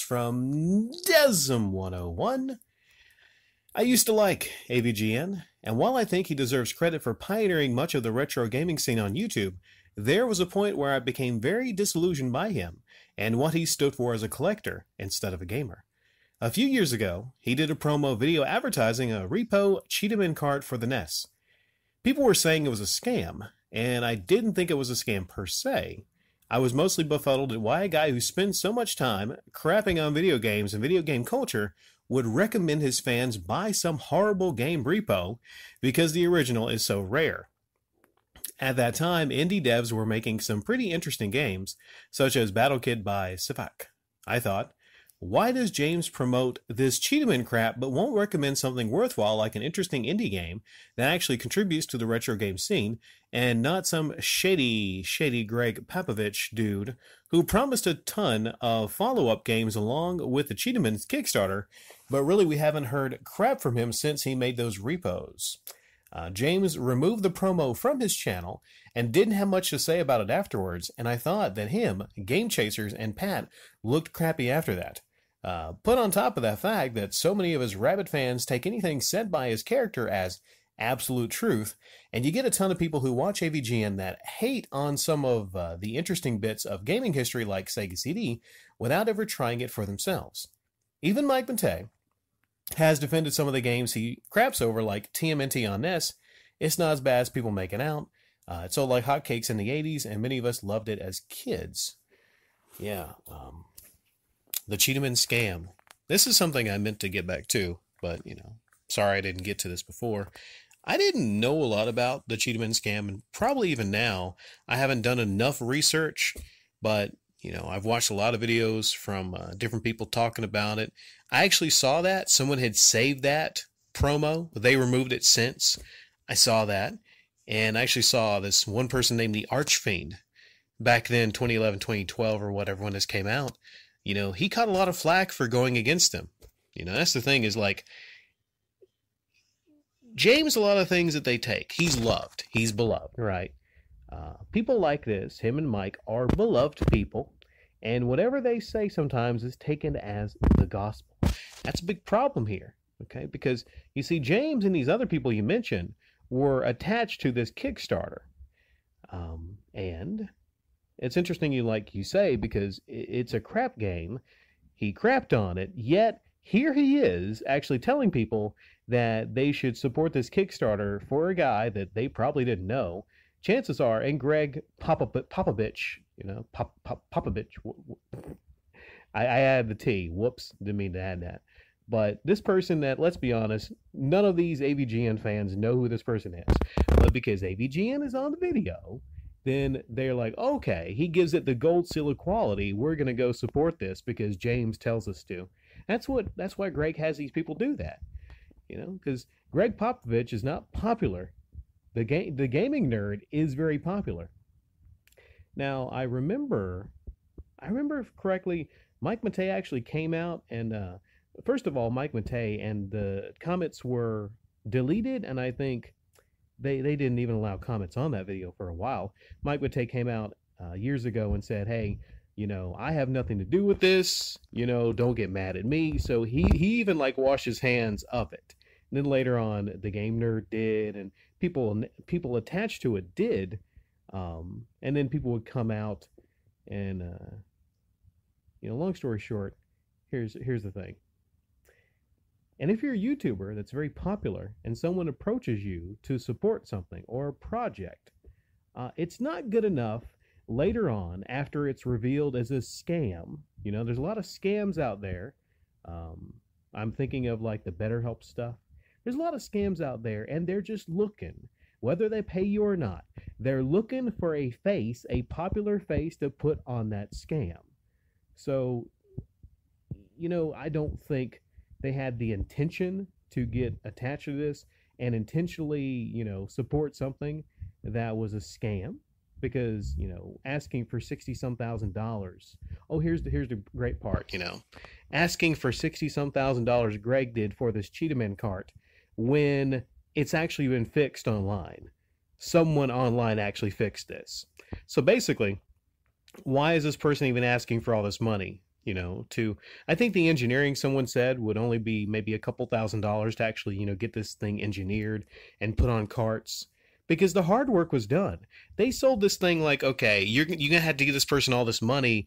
from Desm 101. I used to like AVGN, and while I think he deserves credit for pioneering much of the retro gaming scene on YouTube, there was a point where I became very disillusioned by him and what he stood for as a collector instead of a gamer. A few years ago, he did a promo video advertising a repo Cheetahmen cart for the NES. People were saying it was a scam, and I didn't think it was a scam per se. I was mostly befuddled at why a guy who spends so much time crapping on video games and video game culture would recommend his fans buy some horrible game repo because the original is so rare. At that time, indie devs were making some pretty interesting games, such as Battle Kid by Sivak. I thought, why does James promote this Cheetahmen crap but won't recommend something worthwhile like an interesting indie game that actually contributes to the retro game scene, and not some shady Greg Popovich dude who promised a ton of follow-up games along with the Cheetahmen's Kickstarter, but really we haven't heard crap from him since he made those repos. James removed the promo from his channel and didn't have much to say about it afterwards, and I thought that him, Game Chasers, and Pat looked crappy after that. Put on top of that fact that so many of his rabid fans take anything said by his character as absolute truth, and you get a ton of people who watch AVGN that hate on some of the interesting bits of gaming history like Sega CD without ever trying it for themselves. Even Mike Matei has defended some of the games he craps over, like TMNT on NES. It's not as bad as people make it out. It sold like hotcakes in the 80s, and many of us loved it as kids. Yeah, the Cheetahmen scam. This is something I meant to get back to, but, sorry I didn't get to this before. I didn't know a lot about the Cheetahmen scam, and probably even now, I haven't done enough research, but, I've watched a lot of videos from different people talking about it. I actually saw that. Someone had saved that promo. They removed it since. I saw that. And I actually saw this one person named the Archfiend back then, 2011, 2012, or whatever, when this came out. He caught a lot of flack for going against him. That's the thing is, like, James, a lot of things that they take. He's loved. He's beloved, right? People like this, him and Mike, are beloved people. And whatever they say sometimes is taken as the gospel. That's a big problem here, okay? Because, you see, James and these other people you mentioned were attached to this Kickstarter. And it's interesting you say, because it's a crap game. He crapped on it, yet here he is actually telling people that they should support this Kickstarter for a guy that they probably didn't know. Chances are, and Greg Popovich, Popovich, I added the T. Whoops, didn't mean to add that. But this person that, let's be honest, none of these AVGN fans know who this person is. But because AVGN is on the video, then they're like, okay, he gives it the gold seal of quality. We're going to go support this because James tells us to. That's why Greg has these people do that. Because Greg Popovich is not popular. The gaming nerd is very popular. Now, I remember correctly, Mike Matei actually came out and, first of all, Mike Matei, and the comments were deleted, and I think they didn't even allow comments on that video for a while. Mike Matei came out years ago and said, hey, I have nothing to do with this, don't get mad at me. So he even washed his hands of it. And then later on, the Game Nerd did, and people attached to it did, and then people would come out and, long story short, here's the thing. And if you're a YouTuber that's very popular and someone approaches you to support something or a project, it's not good enough later on after it's revealed as a scam. There's a lot of scams out there. I'm thinking of the BetterHelp stuff. There's a lot of scams out there, and they're just looking, whether they pay you or not, they're looking for a face, a popular face to put on that scam. So, I don't think they had the intention to get attached to this and intentionally, support something that was a scam, because, asking for $60,000. Oh, here's the great part, asking for $60,000 Greg did for this Cheetahmen cart when it's actually been fixed online. Someone online actually fixed this. So basically, why is this person even asking for all this money? to, I think the engineering, someone said, would only be maybe a couple $1,000s to actually, get this thing engineered and put on carts, because the hard work was done. They sold this thing like, okay, you're gonna have to give this person all this money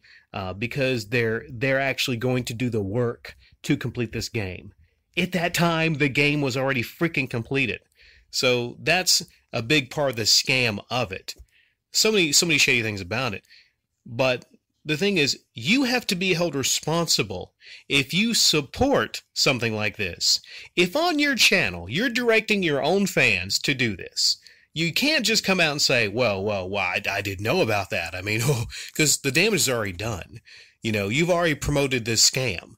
because they're actually going to do the work to complete this game. At that time, the game was already freaking completed. So that's a big part of the scam of it. So many shady things about it. But the thing is, you have to be held responsible if you support something like this. If on your channel, you're directing your own fans to do this, you can't just come out and say, well, I didn't know about that. I mean, because the damage is already done. You've already promoted this scam.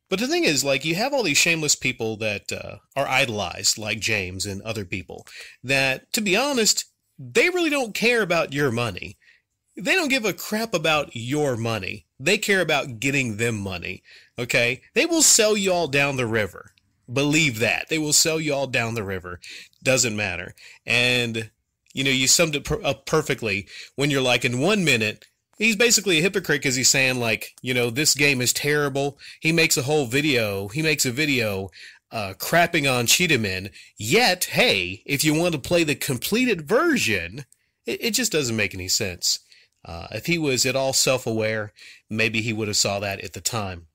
But the thing is, like, you have all these shameless people that are idolized, like James and other people, that, to be honest, they really don't care about your money. They don't give a crap about your money. They care about getting them money, okay? They will sell you all down the river. Believe that. They will sell you all down the river. Doesn't matter. And, you summed it up perfectly when you're like, in 1 minute, he's basically a hypocrite because he's saying, like, this game is terrible. He makes a video crapping on Cheetahmen. Yet, hey, if you want to play the completed version, it just doesn't make any sense. If he was at all self-aware, maybe he would have saw that at the time.